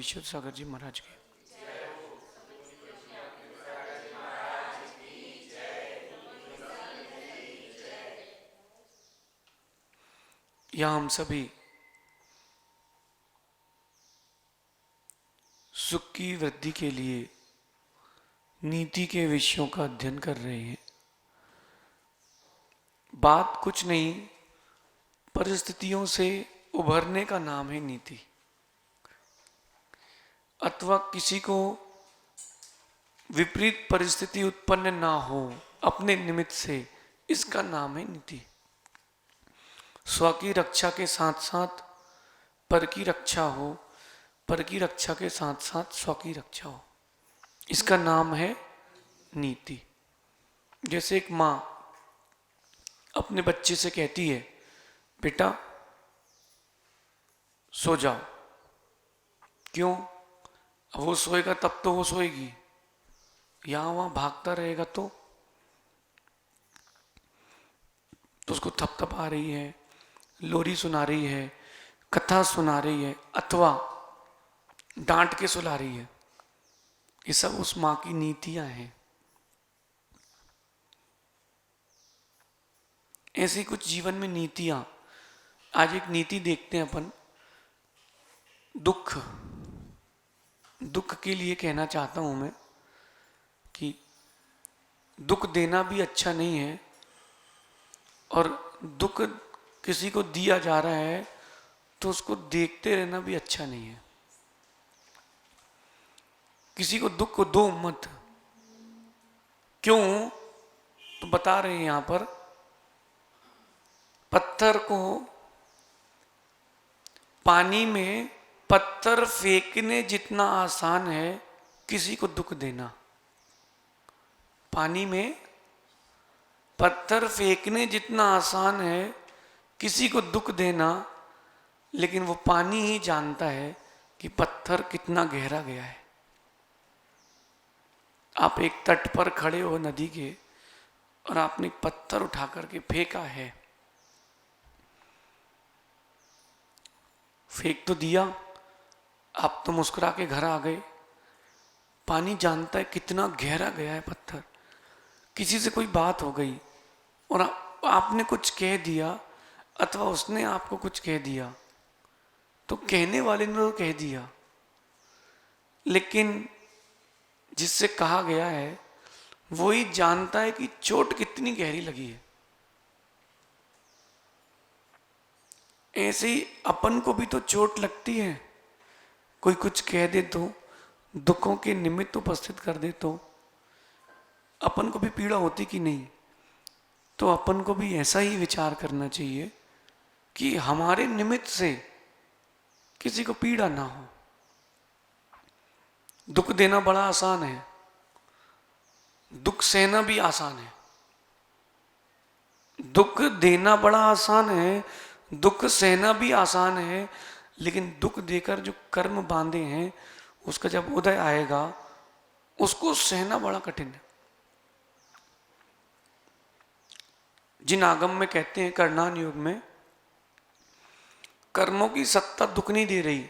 विशुद्ध सागर जी महाराज के। यहाँ हम सभी सुख की वृद्धि के लिए नीति के विषयों का अध्ययन कर रहे हैं। बात कुछ नहीं, परिस्थितियों से उभरने का नाम है नीति, अथवा किसी को विपरीत परिस्थिति उत्पन्न ना हो अपने निमित्त से, इसका नाम है नीति। स्व की रक्षा के साथ साथ पर की रक्षा हो, पर की रक्षा के साथ साथ स्व की रक्षा हो, इसका नाम है नीति। जैसे एक माँ अपने बच्चे से कहती है, बेटा सो जाओ। क्यों? अब वो सोएगा तब तो वो सोएगी, यहां वहां भागता रहेगा तो उसको थपथपा रही है, लोरी सुना रही है, कथा सुना रही है, अथवा डांट के सुला रही है। ये सब उस माँ की नीतियां हैं। ऐसी कुछ जीवन में नीतियां। आज एक नीति देखते हैं अपन, दुख। दुख के लिए कहना चाहता हूं मैं कि दुख देना भी अच्छा नहीं है, और दुख किसी को दिया जा रहा है तो उसको देखते रहना भी अच्छा नहीं है। किसी को दुख को दो मत। क्यों? तो बता रहे हैं यहां पर, पत्थर को पानी में पत्थर फेंकने जितना आसान है किसी को दुख देना। पानी में पत्थर फेंकने जितना आसान है किसी को दुख देना, लेकिन वो पानी ही जानता है कि पत्थर कितना गहरा गया है। आप एक तट पर खड़े हो नदी के, और आपने पत्थर उठा करके फेंका है, फेंक तो दिया, आप तो मुस्कुरा के घर आ गए। पानी जानता है कितना गहरा गया है पत्थर। किसी से कोई बात हो गई और आपने कुछ कह दिया, अथवा उसने आपको कुछ कह दिया, तो कहने वाले ने तो कह दिया, लेकिन जिससे कहा गया है वो ही जानता है कि चोट कितनी गहरी लगी है। ऐसे ही अपन को भी तो चोट लगती है। कोई कुछ कह दे तो, दुखों के निमित्त उपस्थित कर दे तो अपन को भी पीड़ा होती कि नहीं। तो अपन को भी ऐसा ही विचार करना चाहिए कि हमारे निमित्त से किसी को पीड़ा ना हो। दुख देना बड़ा आसान है, दुख सहना भी आसान है। दुख देना बड़ा आसान है, दुख सहना भी आसान है, लेकिन दुख देकर जो कर्म बांधे हैं उसका जब उदय आएगा उसको सहना बड़ा कठिन है। जिन आगम में कहते हैं कर्णान युग में, कर्मों की सत्ता दुख नहीं दे रही,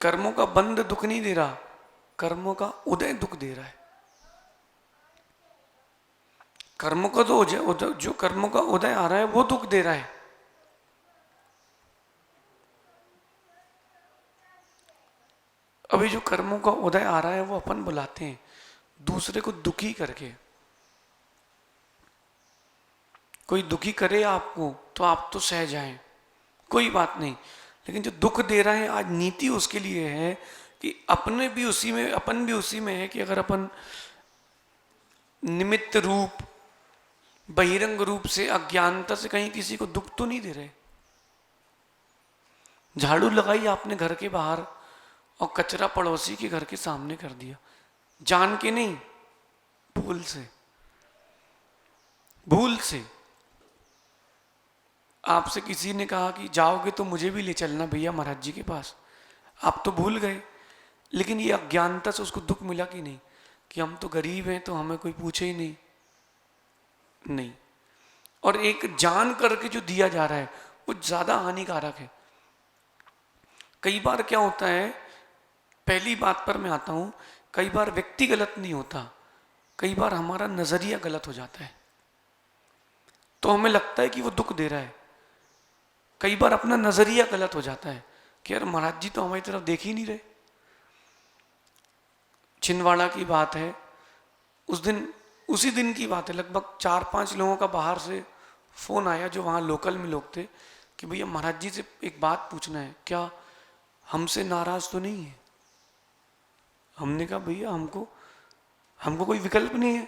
कर्मों का बंध दुख नहीं दे रहा, कर्मों का उदय दुख दे रहा है। कर्मों का तो जो कर्मों का उदय आ रहा है वो दुख दे रहा है। अभी जो कर्मों का उदय आ रहा है वो अपन बुलाते हैं दूसरे को दुखी करके। कोई दुखी करे आपको तो आप तो सह जाएं, कोई बात नहीं, लेकिन जो दुख दे रहा है आज नीति उसके लिए है कि अपने भी उसी में, अपन भी उसी में है कि अगर अपन निमित्त रूप, बहिरंग रूप से, अज्ञानता से कहीं किसी को दुख तो नहीं दे रहे। झाड़ू लगाई आपने घर के बाहर और कचरा पड़ोसी के घर के सामने कर दिया, जान के नहीं, भूल से। भूल से आपसे किसी ने कहा कि जाओगे तो मुझे भी ले चलना भैया महाराज जी के पास, आप तो भूल गए, लेकिन ये अज्ञानता से उसको दुख मिला कि नहीं, कि हम तो गरीब हैं तो हमें कोई पूछे ही नहीं। और एक जान करके जो दिया जा रहा है वो ज्यादा हानिकारक है। कई बार क्या होता है, पहली बात पर मैं आता हूं, कई बार व्यक्ति गलत नहीं होता, कई बार हमारा नजरिया गलत हो जाता है, तो हमें लगता है कि वो दुख दे रहा है। कई बार अपना नजरिया गलत हो जाता है कि यार महाराज जी तो हमारी तरफ देख ही नहीं रहे। छिंदवाड़ा की बात है, उस दिन, उसी दिन की बात है, लगभग 4-5 लोगों का बाहर से फोन आया जो वहाँ लोकल में लोग थे कि भैया महाराज जी से एक बात पूछना है, क्या हमसे नाराज तो नहीं है? हमने कहा भैया हमको हमको कोई विकल्प नहीं है,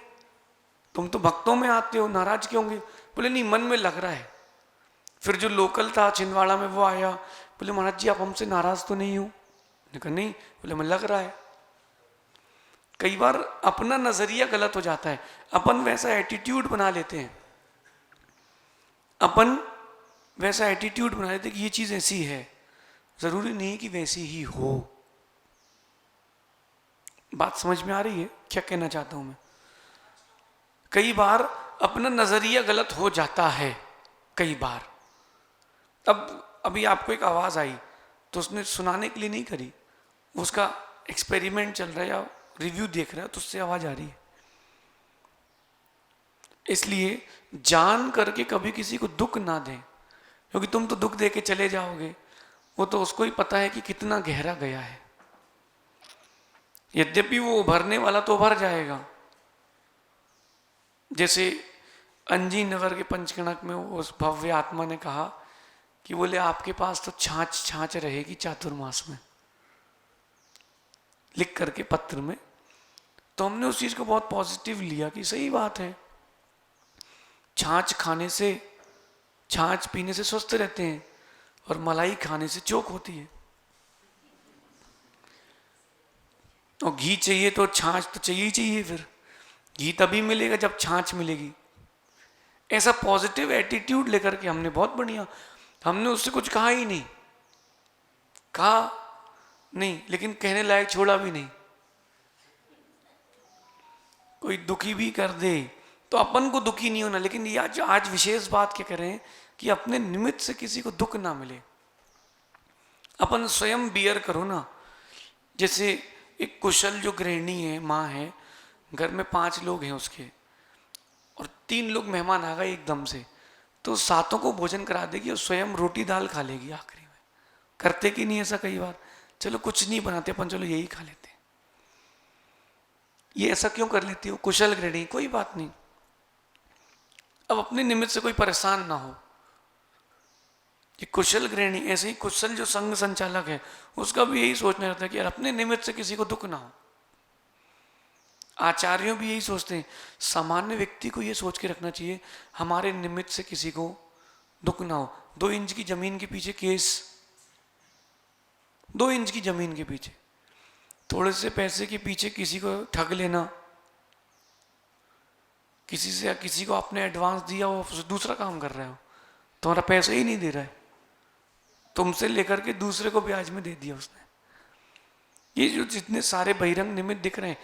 तुम तो भक्तों में आते हो, नाराज क्यों होंगे? बोले नहीं, मन में लग रहा है। फिर जो लोकल था छिंदवाड़ा में वो आया, बोले महाराज जी आप हमसे नाराज तो नहीं हो? मैंने कहा नहीं। बोले मैं लग रहा है। कई बार अपना नजरिया गलत हो जाता है, अपन वैसा एटीट्यूड बना लेते हैं, अपन वैसा एटीट्यूड बना लेते हैं कि ये चीज ऐसी है, जरूरी नहीं कि वैसी ही हो। बात समझ में आ रही है क्या कहना चाहता हूं मैं? कई बार अपना नजरिया गलत हो जाता है, कई बार। अब अभी आपको एक आवाज आई तो उसने सुनाने के लिए नहीं करी, उसका एक्सपेरिमेंट चल रहा है या रिव्यू देख रहा है तो उससे आवाज आ रही है। इसलिए जान करके कभी किसी को दुख ना दें, क्योंकि तुम तो दुख दे के चले जाओगे, वो तो उसको ही पता है कि कितना गहरा गया है। यद्यपि वो उभरने वाला तो उभर जाएगा। जैसे अंजी नगर के पंचकणक में उस भव्य आत्मा ने कहा कि बोले आपके पास तो छाछ छाछ रहेगी चातुर्मास में, लिख करके पत्र में। तो हमने उस चीज को बहुत पॉजिटिव लिया कि सही बात है, छाछ खाने से, छाछ पीने से स्वस्थ रहते हैं और मलाई खाने से चोक होती है। और घी चाहिए तो छाछ तो चाहिए ही चाहिए, फिर घी तभी मिलेगा जब छाछ मिलेगी। ऐसा पॉजिटिव एटीट्यूड लेकर के हमने बहुत बढ़िया, हमने उससे कुछ कहा ही नहीं, कहा नहीं, लेकिन कहने लायक छोड़ा भी नहीं। कोई दुखी भी कर दे तो अपन को दुखी नहीं होना, लेकिन ये आज विशेष बात क्या करें कि अपने निमित्त से किसी को दुख ना मिले, अपन स्वयं बियर करो ना। जैसे एक कुशल जो गृहिणी है, माँ है, घर में 5 लोग हैं उसके, और 3 लोग मेहमान आ गए एकदम से, तो सातों को भोजन करा देगी और स्वयं रोटी दाल खा लेगी आखिरी में। करते कि नहीं ऐसा कई बार? चलो कुछ नहीं बनाते अपन, चलो यही खा लेते हैं। ये ऐसा क्यों कर लेती हो? कुशल गृहिणी, कोई बात नहीं। अब अपने निमित्त से कोई परेशान ना हो। ये कुशल गृहिणी, ऐसे ही कुशल जो संघ संचालक है उसका भी यही सोचना रहता है कि यार अपने निमित्त से किसी को दुख ना हो। आचार्यों भी यही सोचते हैं, सामान्य व्यक्ति को ये सोच के रखना चाहिए हमारे निमित्त से किसी को दुख ना हो। 2 इंच की जमीन के पीछे केस, 2 इंच की जमीन के पीछे, थोड़े से पैसे के पीछे किसी को ठग लेना, किसी को आपने एडवांस दिया, वो दूसरा काम कर रहे हो, तुम्हारा पैसा ही नहीं दे रहा है, तुमसे लेकर के दूसरे को ब्याज में दे दिया उसने। ये जो जितने सारे बहिरंग निमित्त दिख रहे हैं,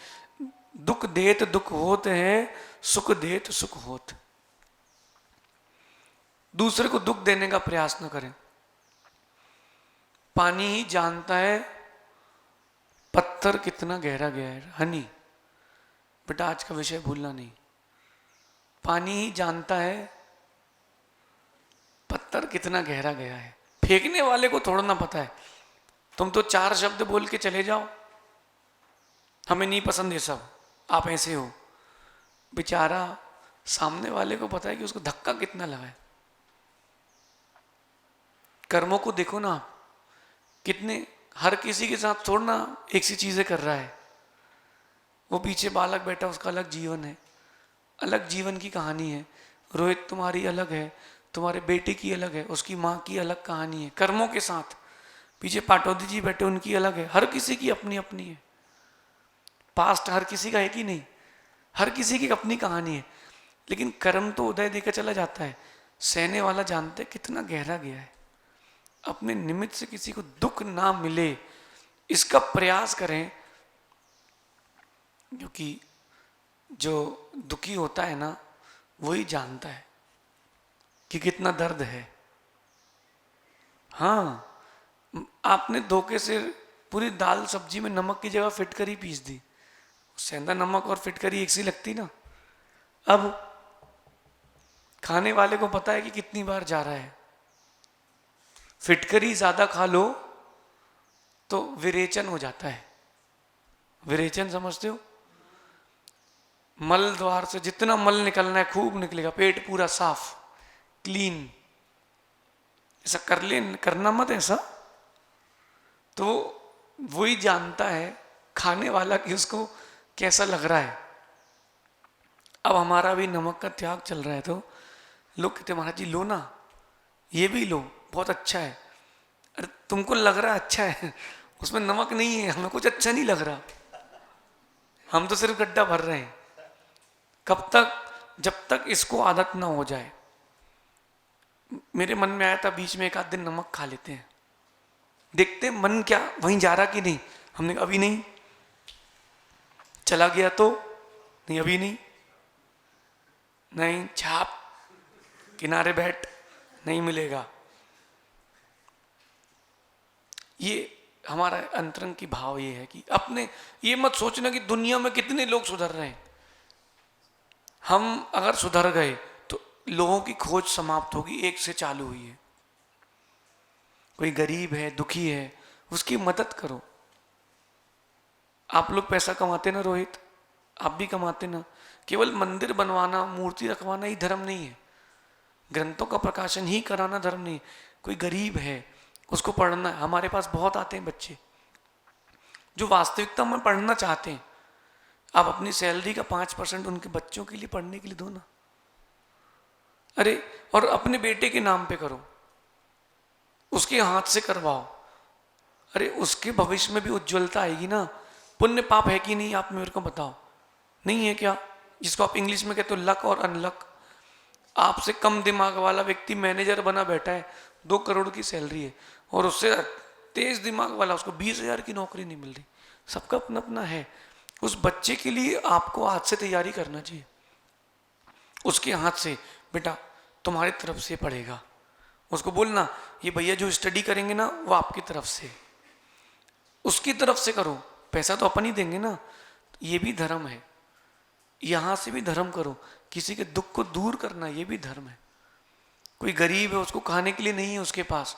दुख देत दुख होत है, सुख देत सुख होत। दूसरे को दुख देने का प्रयास न करें। पानी ही जानता है पत्थर कितना गहरा गया है। हनी, बेटा आज का विषय भूलना नहीं। पानी ही जानता है पत्थर कितना गहरा गया है, फेंकने वाले को थोड़ा ना पता है। तुम तो 4 शब्द बोल के चले जाओ, हमें नहीं पसंद ये सब, आप ऐसे हो, बेचारा सामने वाले को पता है कि उसको धक्का कितना लगा है। कर्मों को देखो ना, कितने, हर किसी के साथ थोड़ा ना एक सी चीजें कर रहा है। वो पीछे बालक बैठा, उसका अलग जीवन है, अलग जीवन की कहानी है। रोहित तुम्हारी अलग है, तुम्हारे बेटे की अलग है, उसकी माँ की अलग कहानी है कर्मों के साथ। पीछे पाटौदी जी बैठे, उनकी अलग है। हर किसी की अपनी अपनी है। पास्ट हर किसी का है कि नहीं? हर किसी की अपनी कहानी है। लेकिन कर्म तो उदय देकर चला जाता है, सहने वाला जानते कितना गहरा गया है। अपने निमित्त से किसी को दुख ना मिले, इसका प्रयास करें। क्योंकि जो दुखी होता है ना, वही जानता है कि कितना दर्द है। हाँ, आपने धोखे से पूरी दाल सब्जी में नमक की जगह फिटकरी पीस दी, सेंधा नमक और फिटकरी एक सी लगती ना। अब खाने वाले को पता है कि कितनी बार जा रहा है। फिटकरी ज्यादा खा लो तो विरेचन हो जाता है। विरेचन समझते हो? मल द्वार से जितना मल निकलना है खूब निकलेगा, पेट पूरा साफ क्लीन। ऐसा कर ले, करना मत ऐसा। तो वही जानता है खाने वाला कि उसको कैसा लग रहा है। अब हमारा भी नमक का त्याग चल रहा है तो लोग कहते महाराज जी लो ना, ये भी लो, बहुत अच्छा है। अरे तुमको लग रहा है अच्छा है, उसमें नमक नहीं है, हमें कुछ अच्छा नहीं लग रहा, हम तो सिर्फ गड्ढा भर रहे हैं। कब तक? जब तक इसको आदत ना हो जाए। मेरे मन में आया था बीच में एक आध दिन नमक खा लेते हैं, देखते मन क्या वहीं जा रहा कि नहीं। हमने कहा अभी नहीं। चला गया तो नहीं, अभी नहीं, नहीं छाप किनारे बैठ, नहीं मिलेगा। ये हमारा अंतरंग की भाव ये है कि अपने ये मत सोचना कि दुनिया में कितने लोग सुधर रहे हैं। हम अगर सुधर गए तो लोगों की खोज समाप्त होगी, एक से चालू हुई है। कोई गरीब है, दुखी है, उसकी मदद करो। आप लोग पैसा कमाते ना रोहित, आप भी कमाते ना। केवल मंदिर बनवाना, मूर्ति रखवाना ही धर्म नहीं है, ग्रंथों का प्रकाशन ही कराना धर्म नहीं। कोई गरीब है उसको पढ़ना है। हमारे पास बहुत आते हैं बच्चे जो वास्तविकता में पढ़ना चाहते हैं। आप अपनी सैलरी का 5% उनके बच्चों के लिए पढ़ने के लिए दो ना। अरे और अपने बेटे के नाम पे करो, उसके हाथ से करवाओ। अरे उसके भविष्य में भी उज्ज्वलता आएगी ना। पुण्य पाप है कि नहीं, आप मेरे को बताओ। नहीं है क्या? जिसको आप इंग्लिश में कहते हो लक और अनलक। आपसे कम दिमाग वाला व्यक्ति मैनेजर बना बैठा है, 2 करोड़ की सैलरी है, और उससे तेज दिमाग वाला उसको 20,000 की नौकरी नहीं मिल रही। सबका अपना अपना है। उस बच्चे के लिए आपको आज से तैयारी करना चाहिए। उसके हाथ से बेटा तुम्हारी तरफ से पढ़ेगा। उसको बोलना ये भैया जो स्टडी करेंगे ना वो आपकी तरफ से, उसकी तरफ से करो। पैसा तो अपन ही देंगे ना। ये भी धर्म है। यहां से भी धर्म करो। किसी के दुख को दूर करना ये भी धर्म है। कोई गरीब है, उसको खाने के लिए नहीं है उसके पास,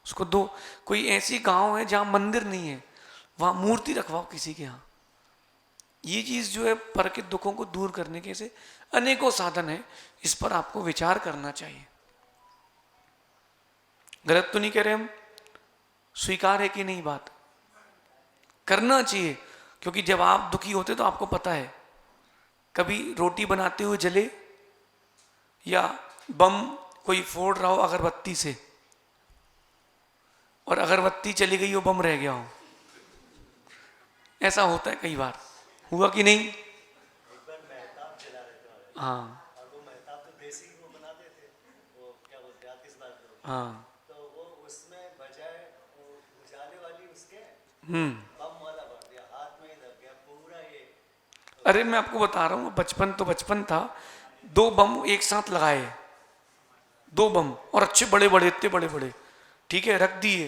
उसको दो। कोई ऐसी गांव है जहां मंदिर नहीं है, वहां मूर्ति रखवाओ किसी के यहाँ। ये चीज जो है पर के दुखों को दूर करने के से अनेकों साधन है। इस पर आपको विचार करना चाहिए। गलत तो नहीं कह रहे हम, स्वीकार है कि नहीं? बात करना चाहिए। क्योंकि जब आप दुखी होते तो आपको पता है, कभी रोटी बनाते हुए जले या बम कोई फोड़ रहा हो अगरबत्ती से, और अगरबत्ती चली गई हो, बम रह गया हो। ऐसा होता है कई बार, हुआ कि नहीं? हाँ हाँ। तो वो उसमें बजाय उजाले वाली उसके हम्म। बम वाला भर दिया, हाथ में ही लग गया पूरा ये। अरे मैं आपको बता रहा हूँ, बचपन तो बचपन था। 2 बम एक साथ लगाए, 2 बम, और अच्छे बड़े बड़े, इतने बड़े बड़े, ठीक है, रख दिए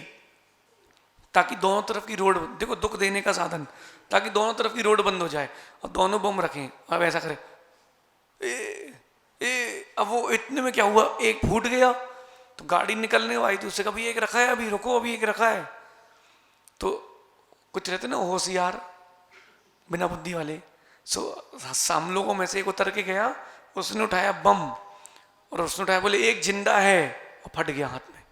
ताकि दोनों तरफ की रोड, देखो दुख देने का साधन, ताकि दोनों तरफ की रोड बंद हो जाए। और दोनों बम रखें, अब ऐसा करें अब वो इतने में क्या हुआ, एक फूट गया तो गाड़ी निकलने वाली थी, उससे कभी एक रखा है, अभी रुको, अभी एक रखा है। तो कुछ रहते ना होशियार बिना बुद्धि वाले, हम लोगों में से एक उतर के गया, उसने उठाया बम, और उसने उठाया, बोले एक जिंदा है, और फट गया हाथ में।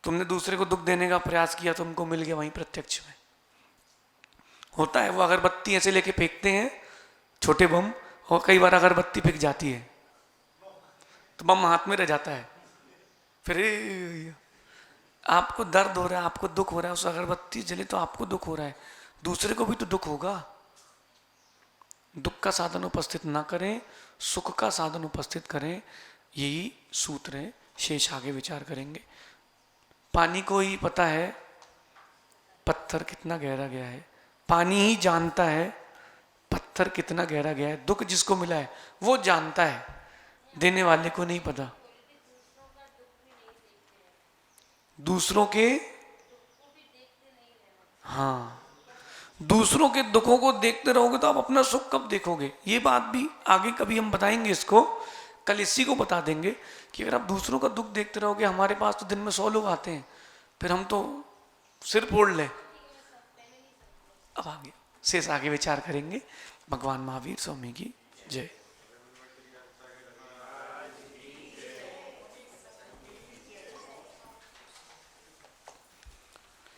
तुमने दूसरे को दुख देने का प्रयास किया, तुमको मिल गया वहीं प्रत्यक्ष में। होता है, वो अगरबत्ती ऐसे लेके फेंकते हैं, छोटे बम, और कई बार अगरबत्ती फेंक जाती है तो बम हाथ में रह जाता है। फिर आपको दर्द हो रहा है, आपको दुख हो रहा है, उस अगरबत्ती जले तो आपको दुख हो रहा है, दूसरे को भी तो दुख होगा। दुख का साधन उपस्थित ना करें, सुख का साधन उपस्थित करें, यही सूत्र है। शेष आगे विचार करेंगे। पानी को ही पता है पत्थर कितना गहरा गया है, पानी ही जानता है पत्थर कितना गहरा गया है। दुख जिसको मिला है वो जानता है, देने वाले को नहीं पता। दूसरों के, हाँ, दूसरों के दुखों को देखते रहोगे तो आप अपना सुख कब देखोगे। ये बात भी आगे कभी हम बताएंगे इसको, कल इसी को बता देंगे कि अगर आप दूसरों का दुख देखते रहोगे, हमारे पास तो दिन में 100 लोग आते हैं, फिर हम तो सिर फोड़ लें। अब आगे शेष आगे विचार करेंगे। भगवान महावीर स्वामी की जय।